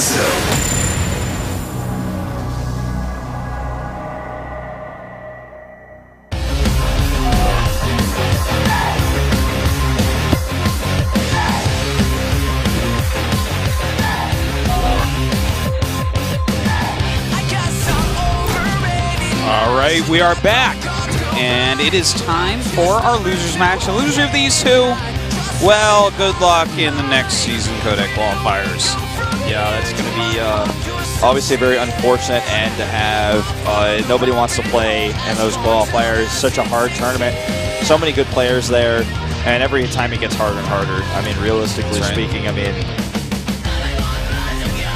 episode. All right, we are back, and it is time for our losers match. The loser of these two, well, good luck in the next season Codec qualifiers. Yeah, that's going to be obviously a very unfortunate end to have. Nobody wants to play in those qualifiers. Such a hard tournament. So many good players there, and every time it gets harder and harder. I mean, realistically speaking, I mean,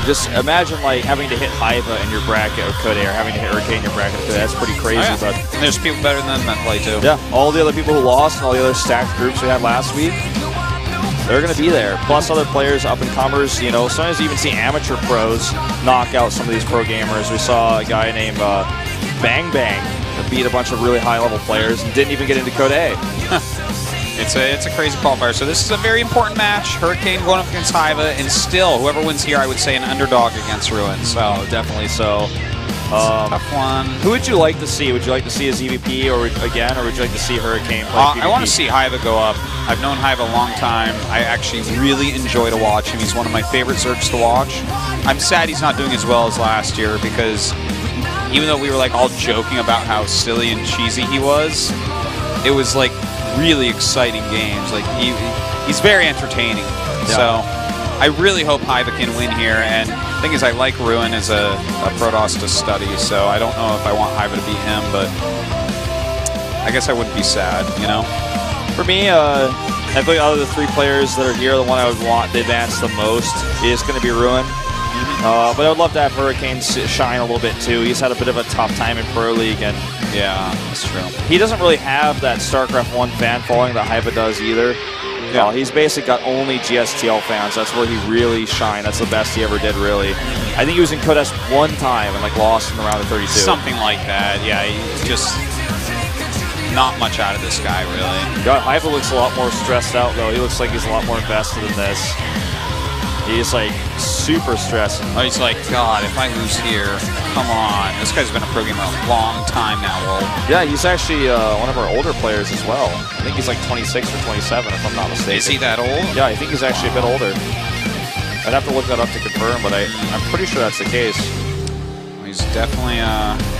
just imagine like having to hit Hiva in your bracket of Code, or having to hit Hurricane in your bracket of Code. That's pretty crazy. Oh, yeah. But and there's people better than them that play too. Yeah, all the other people who lost and all the other stacked groups we had last week, they're going to be there. Plus other players, up-and-comers. You know, sometimes you even see amateur pros knock out some of these pro gamers. We saw a guy named Bang Bang that beat a bunch of really high-level players and didn't even get into Code A. It's a crazy qualifier. So this is a very important match. Hurricane going up against Hiva, and still, whoever wins here, I would say an underdog against Ruin. So definitely so. Tough one. Who would you like to see? Would you like to see as EVP or again, or would you like to see Hurricane play PvP? I want to see Hiva go up. I've known Hiva a long time. I actually really enjoy to watch him. He's one of my favorite Zergs to watch. I'm sad he's not doing as well as last year, because even though we were like all joking about how silly and cheesy he was, it was like really exciting games. Like he's very entertaining. Yeah. So I really hope Hiva can win here. And the thing is, I like Ruin as a Protoss to study, so I don't know if I want Hiva to beat him, but I guess I wouldn't be sad, you know? For me, I think out of the three players that are here, the one I would want to advance the most is going to be Ruin. But I would love to have Hurricane shine a little bit too. He's had a bit of a tough time in Pro League, and yeah, that's true. He doesn't really have that StarCraft 1 fan following that Hiva does either. Yeah. He's basically got only GSTL fans. That's where he really shined. That's the best he ever did, really. I think he was in Code S one time and like lost in the round of 32. Something like that. Yeah, he just not much out of this guy, really. God, Hiva looks a lot more stressed out though. He looks like he's a lot more invested in this. He's like super stressed. Oh, he's like, God, if I lose here, come on. This guy's been a pro gamer a long time now, Wolf. Yeah, he's actually one of our older players as well. I think he's like 26 or 27, if I'm not mistaken. Is he that old? Yeah, I think he's actually a bit older. I'd have to look that up to confirm, but I'm pretty sure that's the case. He's definitely,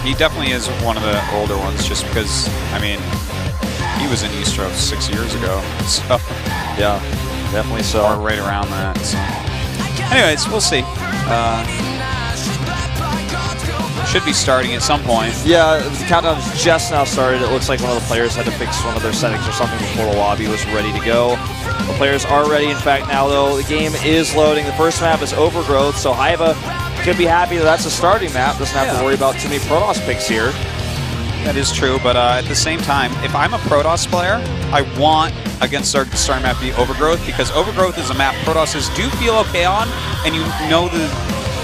he definitely is one of the older ones, just because, I mean, he was in Eastro 6 years ago, so. Yeah, definitely so. Or right around that, so. Anyways, we'll see. Should be starting at some point. Yeah, the countdown's just now started. It looks like one of the players had to fix one of their settings or something before the lobby was ready to go. The players are ready, in fact, now, though. The game is loading. The first map is Overgrowth, so Hiva could be happy that that's a starting map. Doesn't have to worry about too many Protoss picks here. That is true, but at the same time, if I'm a Protoss player, I want against our starting map to be Overgrowth, because Overgrowth is a map Protosses do feel okay on, and you know the...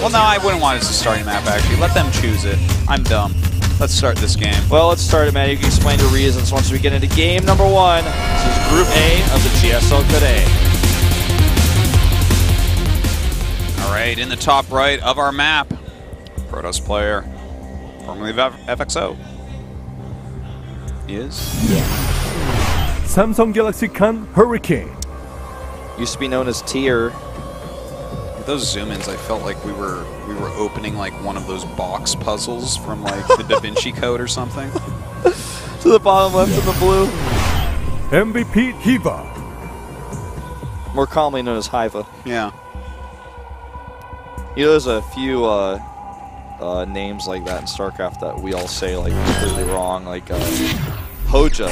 Well, no, I wouldn't want it as a starting map, actually. Let them choose it. I'm dumb. Let's start this game. Well, let's start it, man. You can explain your reasons once we get into game number 1. This is Group A of the GSL Code A. All right, in the top right of our map, Protoss player, formerly of FXO, is... Samsung Galaxy Khan Hurricane. Used to be known as Tier. With those zoom-ins, I felt like we were opening like one of those box puzzles from like the Da Vinci Code or something. To the bottom left of the blue. MVP Hiva. More commonly known as Hiva. Yeah. You know, there's a few names like that in StarCraft that we all say like completely wrong. Like Hoja.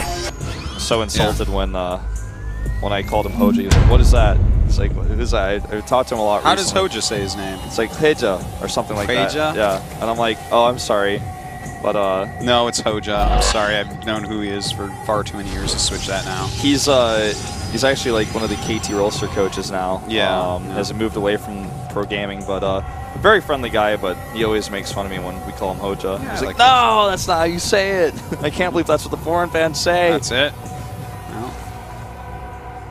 So insulted when I called him Hoja. He was like, "What is that?" It's like, "What is that?" I talked to him a lot. How recently. does Hoja say his name? It's like Heja or something like that. Heja? Yeah. And I'm like, "Oh, I'm sorry," but no, it's Hoja. I'm sorry. I've known who he is for far too many years to switch that now. He's actually like one of the KT Rolster coaches now. Yeah. Has moved away from pro gaming, but a very friendly guy. But he always makes fun of me when we call him Hoja. Yeah, He's like, "No, that's not how you say it." I can't believe that's what the foreign fans say. That's it.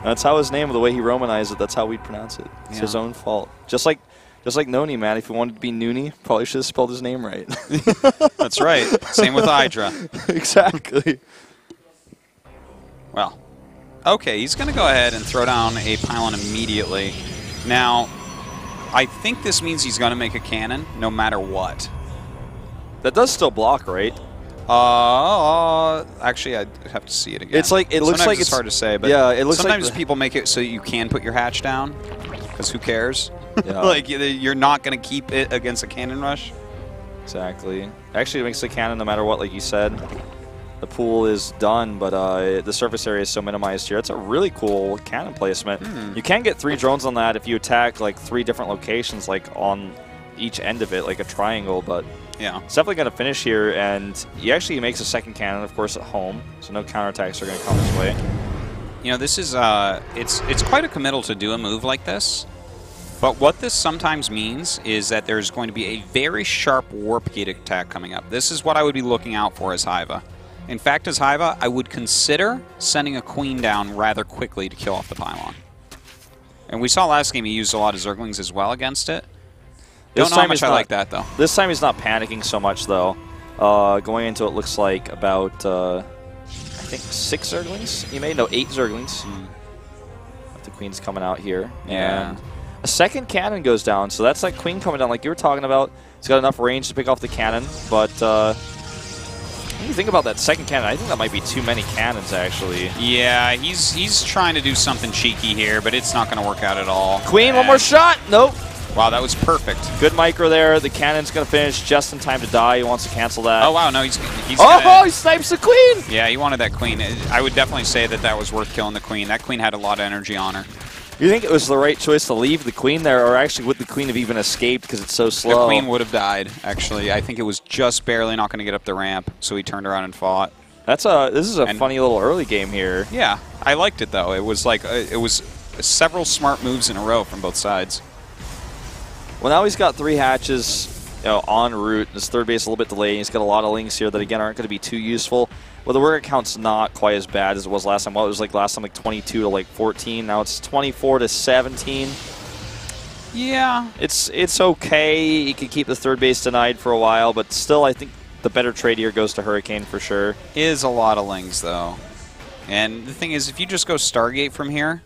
That's how his name, the way he Romanized it, that's how we'd pronounce it. It's his own fault. Just like Just like Noni, man. If he wanted to be Nooney, probably should have spelled his name right. That's right. Same with Hydra. Exactly. Well, okay, he's going to go ahead and throw down a pylon immediately. Now, I think this means he's going to make a cannon no matter what. That does still block, right? Actually, I'd have to see it again. It's like it looks sometimes like it's hard to say, but yeah, it looks sometimes like people make it so you can put your hatch down, because who cares? Yeah. Like you're not going to keep it against a cannon rush. Exactly. Actually, it makes the cannon no matter what, like you said. The pool is done, but the surface area is so minimized here. It's a really cool cannon placement. You can get 3 drones on that if you attack like 3 different locations, like on each end of it, like a triangle. But yeah, it's definitely going to finish here, and he actually makes a second cannon, of course, at home, so no counterattacks are going to come his way. You know, this is it's quite a committal to do a move like this. But what this sometimes means is that there's going to be a very sharp warp gate attack coming up. This is what I would be looking out for as Hyvaa. In fact, as Hyvaa, I would consider sending a queen down rather quickly to kill off the pylon. And we saw last game he used a lot of Zerglings as well against it. Don't know how much I like that, though. This time he's not panicking so much, though. Going into it looks like about, I think, 6 Zerglings he made? No, 8 Zerglings. The queen's coming out here. Yeah. And a second cannon goes down, so that's like queen coming down like you were talking about. It's got enough range to pick off the cannon, but when you think about that second cannon, I think that might be too many cannons, actually. Yeah, he's trying to do something cheeky here, but it's not going to work out at all. Queen, one more shot! Nope. Wow, that was perfect. Good micro there. The cannon's going to finish just in time to die. He wants to cancel that. Oh, wow, no, he's he snipes the queen! Yeah, he wanted that queen. I would definitely say that was worth killing the queen. That queen had a lot of energy on her. You think it was the right choice to leave the queen there, or actually would the queen have even escaped because it's so slow? The queen would have died, actually. I think it was just barely not going to get up the ramp, so he turned around and fought. This is a funny little early game here. Yeah, I liked it, though. It was like it was several smart moves in a row from both sides. Well, now he's got 3 hatches en route. His third base a little bit delayed. He's got a lot of links here that, again, aren't going to be too useful. Well, the worker count's not quite as bad as it was last time. Well, it was like last time like 22 to like 14. Now it's 24 to 17. Yeah. It's okay. He could keep the third base denied for a while, but still I think the better trade here goes to Hurricane for sure. Is a lot of lings, though. And the thing is, if you just go Stargate from here,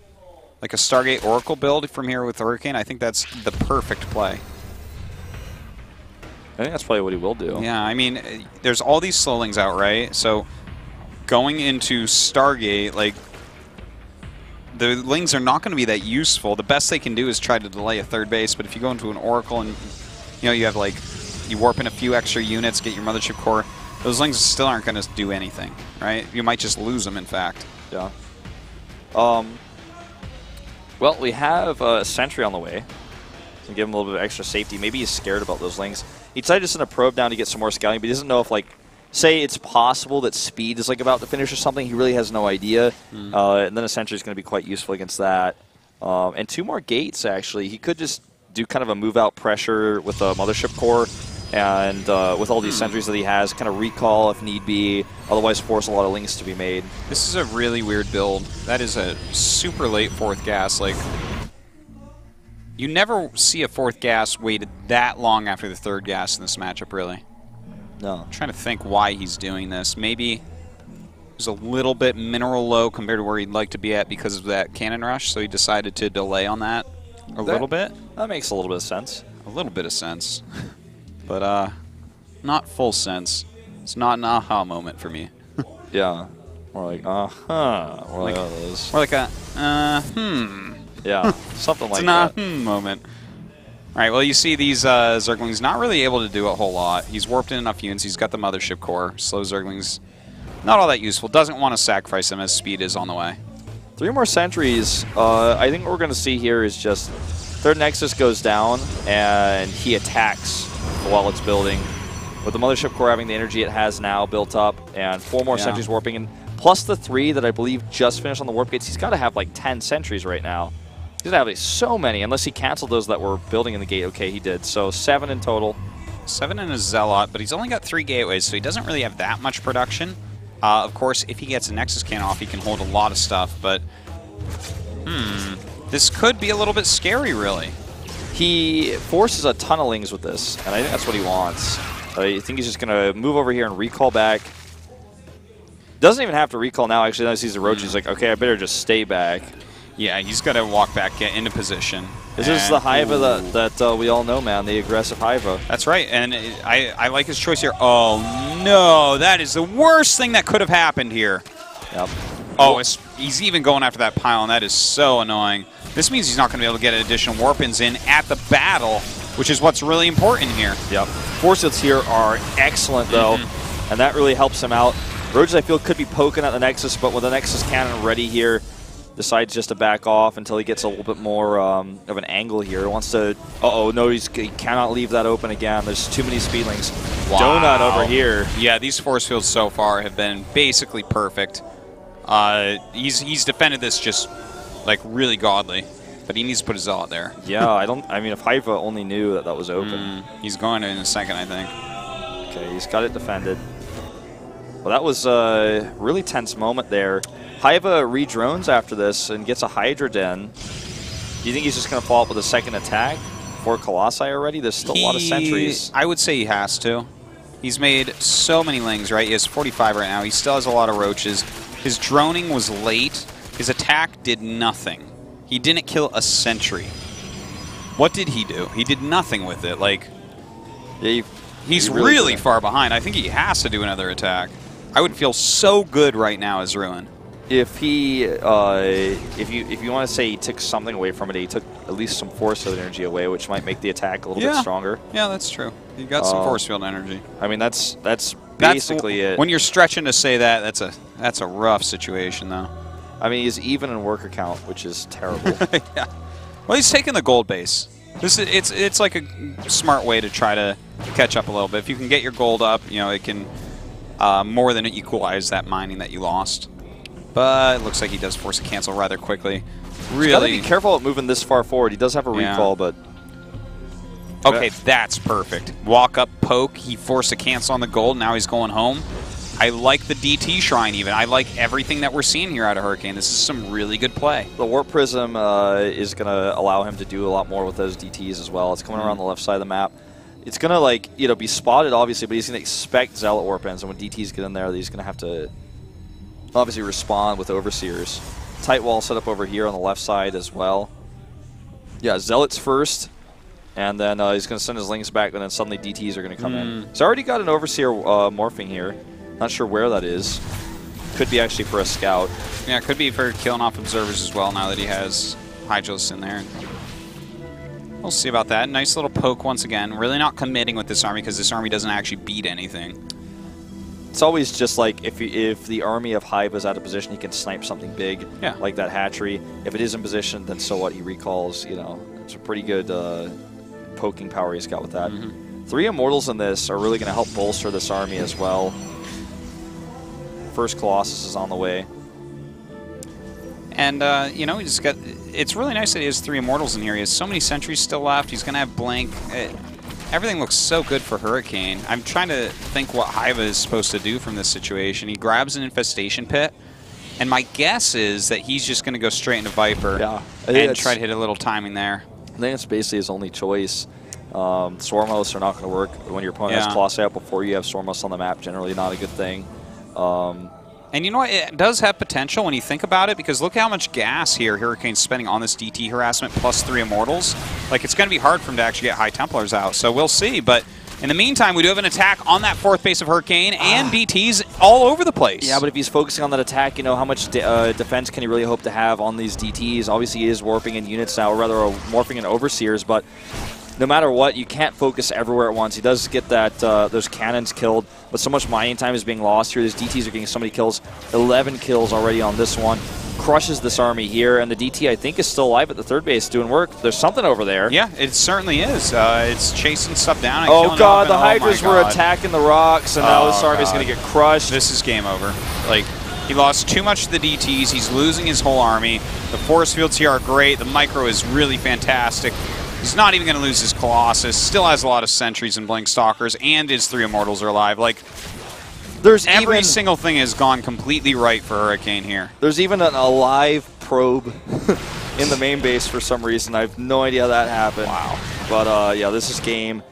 like a Stargate Oracle build from here with Hurricane, I think that's the perfect play. I think that's probably what he will do. Yeah, I mean, there's all these slowlings out, right? So going into Stargate, like, the lings are not going to be that useful. The best they can do is try to delay a third base, but if you go into an Oracle and, you have, like, you warp in a few extra units, get your Mothership Core, those lings still aren't going to do anything, right? You might just lose them, in fact. Yeah. Well, we have a sentry on the way. So give him a little bit of extra safety. Maybe he's scared about those lings. He decided to send a probe down to get some more scouting, but he doesn't know if, like, say it's possible that speed is, like, about to finish or something. He really has no idea. And then a sentry is going to be quite useful against that. And 2 more gates, actually. He could just do kind of a move-out pressure with a Mothership Core and with all these sentries that he has, kind of recall if need be, otherwise force a lot of links to be made. This is a really weird build. That is a super late 4th gas. Like, you never see a 4th gas waited that long after the 3rd gas in this matchup, really. No. I'm trying to think why he's doing this. Maybe he's a little bit mineral low compared to where he'd like to be at because of that cannon rush, so he decided to delay on that a little bit. That makes a little bit of sense. A little bit of sense. But not full sense. It's not an aha moment for me. Yeah. More like, uh-huh. More like those. More like a, Yeah, something like it's that. It's an moment. All right, well, you see these Zerglings not really able to do a whole lot. He's warped in enough units. He's got the Mothership Core. Slow Zerglings, not all that useful. Doesn't want to sacrifice them as speed is on the way. 3 more sentries. I think what we're going to see here is just third Nexus goes down, and he attacks while it's building. With the Mothership Core having the energy it has now built up, and 4 more sentries warping in, plus the 3 that I believe just finished on the warp gates. He's got to have like 10 sentries right now. He's going to have so many, unless he canceled those that were building in the gate. Okay, he did. So 7 in total. 7 in a Zealot, but he's only got 3 gateways, so he doesn't really have that much production. Of course, if he gets a Nexus cannon off, he can hold a lot of stuff, but this could be a little bit scary, really. He forces a ton of lings with this, and I think that's what he wants. I think he's just going to move over here and recall back. Doesn't even have to recall now, actually. Now he sees the roach, he's like, okay, I better just stay back. Yeah, he's got to walk back, get into position. This is the Hyvaa that we all know, man, the aggressive Hyvaa. That's right, and I like his choice here. Oh, no, that is the worst thing that could have happened here. Yep. Oh, he's even going after that pile, and that is so annoying. This means he's not going to be able to get additional warp-ins in at the battle, which is what's really important here. Yep. Force fields here are excellent, though, and that really helps him out. Roach, I feel, could be poking at the Nexus, but with the Nexus cannon ready here, decides just to back off until he gets a little bit more of an angle here. He wants to... Uh-oh, no, he cannot leave that open again. There's too many speedlings. Wow. Donut over here. Yeah, these force fields so far have been basically perfect. He's defended this just, like, really godly. But he needs to put his all out there. Yeah, I mean, if Hyvaa only knew that that was open. He's going to in a second, I think. Okay, he's got it defended. Well, that was a really tense moment there. Hyvaa re-drones after this and gets a Hydra Den. Do you think he's just going to follow up with a second attack for Colossi already? There's still a lot of sentries. I would say he has to. He's made so many lings, right? He has 45 right now. He still has a lot of roaches. His droning was late. His attack did nothing. He didn't kill a sentry. What did he do? He did nothing with it. Like, yeah, he's really far behind. I think he has to do another attack. I would feel so good right now as Ruin. If he, if you want to say he took something away from it, he took at least some force field energy away, which might make the attack a little bit stronger. Yeah, that's true. He got some force field energy. I mean, that's basically it. When you're stretching to say that, that's a rough situation, though. I mean, he's even in worker count, which is terrible. Yeah. Well, he's taking the gold base. It's like a smart way to try to catch up a little bit. If you can get your gold up, you know, it can more than equalize that mining that you lost. But it looks like he does force a cancel rather quickly. Really, got to be careful at moving this far forward. He does have a recall, but okay, that's perfect. Walk up, poke. He forced a cancel on the gold. Now he's going home. I like the DT Shrine even. I like everything that we're seeing here out of Hurricane. This is some really good play. The Warp Prism is going to allow him to do a lot more with those DTs as well. It's coming around the left side of the map. It's going to, like, you know, be spotted, obviously, but he's going to expect Zealot Warp-Ins, and when DTs get in there, he's going to have to obviously respond with Overseers. Tight wall set up over here on the left side as well. Yeah, Zealots first, and then he's going to send his Lings back, and then suddenly DTs are going to come in. He's already got an Overseer morphing here. Not sure where that is. Could be actually for a scout. Yeah, it could be for killing off observers as well now that he has Hydros in there. We'll see about that. Nice little poke once again. Really not committing with this army because this army doesn't actually beat anything. It's always just like if the army of Hive is out of position, he can snipe something big, like that hatchery. If it is in position, then so what? He recalls, you know. It's a pretty good poking power he's got with that. 3 Immortals in this are really going to help bolster this army as well. First Colossus is on the way. And, you know, he's got... It's really nice that he has 3 Immortals in here. He has so many sentries still left. He's going to have Blink. Everything looks so good for Hurricane. I'm trying to think what Hyvaa is supposed to do from this situation. He grabs an Infestation Pit, and my guess is that he's just going to go straight into Viper and try to hit a little timing there. I think it's basically his only choice. Swarmos are not going to work when your opponent has Colossi out before you have Swarmos on the map. Generally not a good thing. And you know what? It does have potential when you think about it, because look how much gas here Hurricane's spending on this DT harassment plus 3 Immortals. Like, it's going to be hard for him to actually get High Templars out, so we'll see. But in the meantime, we do have an attack on that 4th base of Hurricane and DTs all over the place. Yeah, but if he's focusing on that attack, you know, how much defense can he really hope to have on these DTs? Obviously, he is warping in units now, or rather morphing in Overseers, but no matter what, you can't focus everywhere at once. He does get that those cannons killed, but so much mining time is being lost here. These DTs are getting so many kills. 11 kills already on this one. Crushes this army here, and the DT, I think, is still alive at the 3rd base doing work. There's something over there. Yeah, it certainly is. It's chasing stuff down and killing God, the Hydras were attacking the rocks, and now this army is going to get crushed. This is game over. Like, he lost too much to the DTs. He's losing his whole army. The force fields here are great. The micro is really fantastic. He's not even going to lose his Colossus. Still has a lot of sentries and Blink Stalkers, and his 3 Immortals are alive. Like, there's every single thing has gone completely right for Hurricane here. There's even an alive probe in the main base for some reason. I have no idea how that happened. Wow. But yeah, this is game.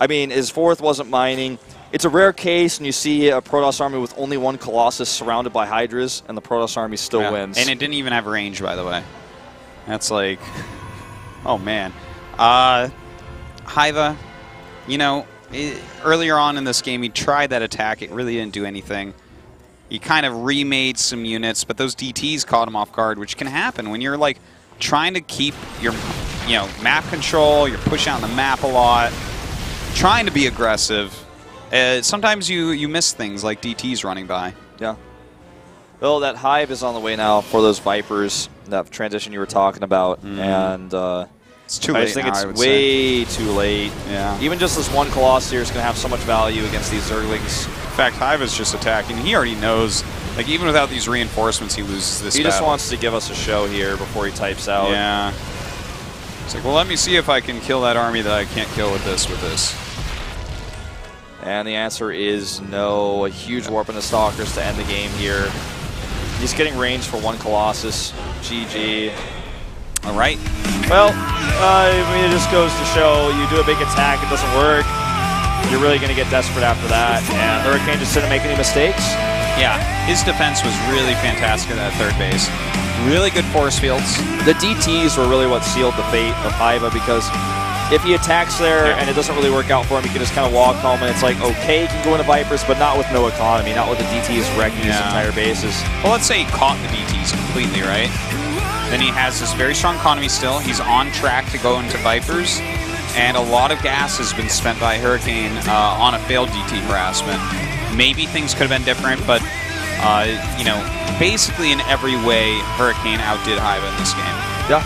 I mean, his fourth wasn't mining. It's a rare case when you see a Protoss army with only one Colossus surrounded by Hydras, and the Protoss army still wins. And it didn't even have range, by the way. That's like, oh man. Hyvaa, you know, earlier on in this game, he tried that attack. It really didn't do anything. He kind of remade some units, but those DTs caught him off guard, which can happen when you're like trying to keep your, map control. You're pushing out on the map a lot, trying to be aggressive. Sometimes you miss things like DTs running by. Yeah. Well, that Hive is on the way now for those Vipers, that transition you were talking about, and it's too late. I just think it's way too late. Yeah. Even just this one Colossus here is going to have so much value against these Zerglings. In fact, Hive is just attacking. He already knows, like, even without these reinforcements, he loses this He battle. just wants to give us a show here before he types out. Yeah. It's like, well, let me see if I can kill that army that I can't kill with this. And the answer is no. A huge warp in the Stalkers to end the game here. He's getting range for one Colossus. GG. All right. Well, I mean, it just goes to show you do a big attack, it doesn't work. You're really going to get desperate after that. And Hurricane just didn't make any mistakes. Yeah, his defense was really fantastic at that third base. Really good force fields. The DTs were really what sealed the fate of Hyvaa, because if he attacks there and it doesn't really work out for him, he can just kind of walk home, and it's like, okay, he can go into Vipers, but not with no economy, not with the DTs wrecking his entire bases. Well, let's say he caught the DTs completely, right? Then he has this very strong economy still. He's on track to go into Vipers, and a lot of gas has been spent by Hurricane on a failed DT harassment. Maybe things could have been different, but basically in every way, Hurricane outdid Hyvaa in this game. Yeah.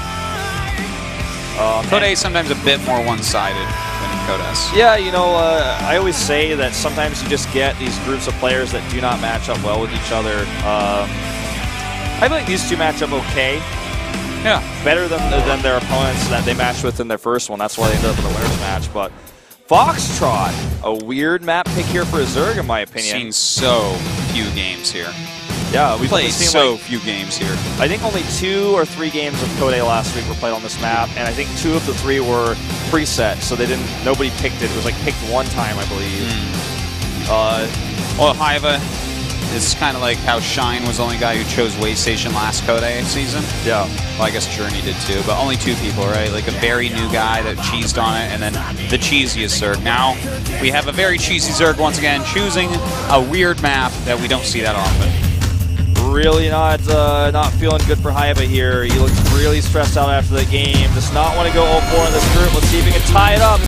Code A is sometimes a bit more one-sided than Code S. Yeah, I always say that sometimes you just get these groups of players that do not match up well with each other. I think these two match up okay. Yeah. Better than their opponents that they matched with in their first one. That's why they ended up in the winners match. But Foxtrot, a weird map pick here for a Zerg, in my opinion. Seen so few games here. Yeah, we played so few games here. I think only 2 or 3 games of Code A last week were played on this map, and I think 2 of the 3 were preset, so nobody picked it. It was like picked one time, I believe. Well, Hyvaa is kind of like how Shine was the only guy who chose Waystation last Code A season. Yeah. Well, I guess Journey did too, but only 2 people, right? Like a very new guy that cheesed on it, and then the cheesiest Zerg. Now, we have a very cheesy Zerg once again, choosing a weird map that we don't see that often. Really not feeling good for Hyvaa here. He looks really stressed out after the game. Does not want to go 0-4 in this group. Let's see if he can tie it up.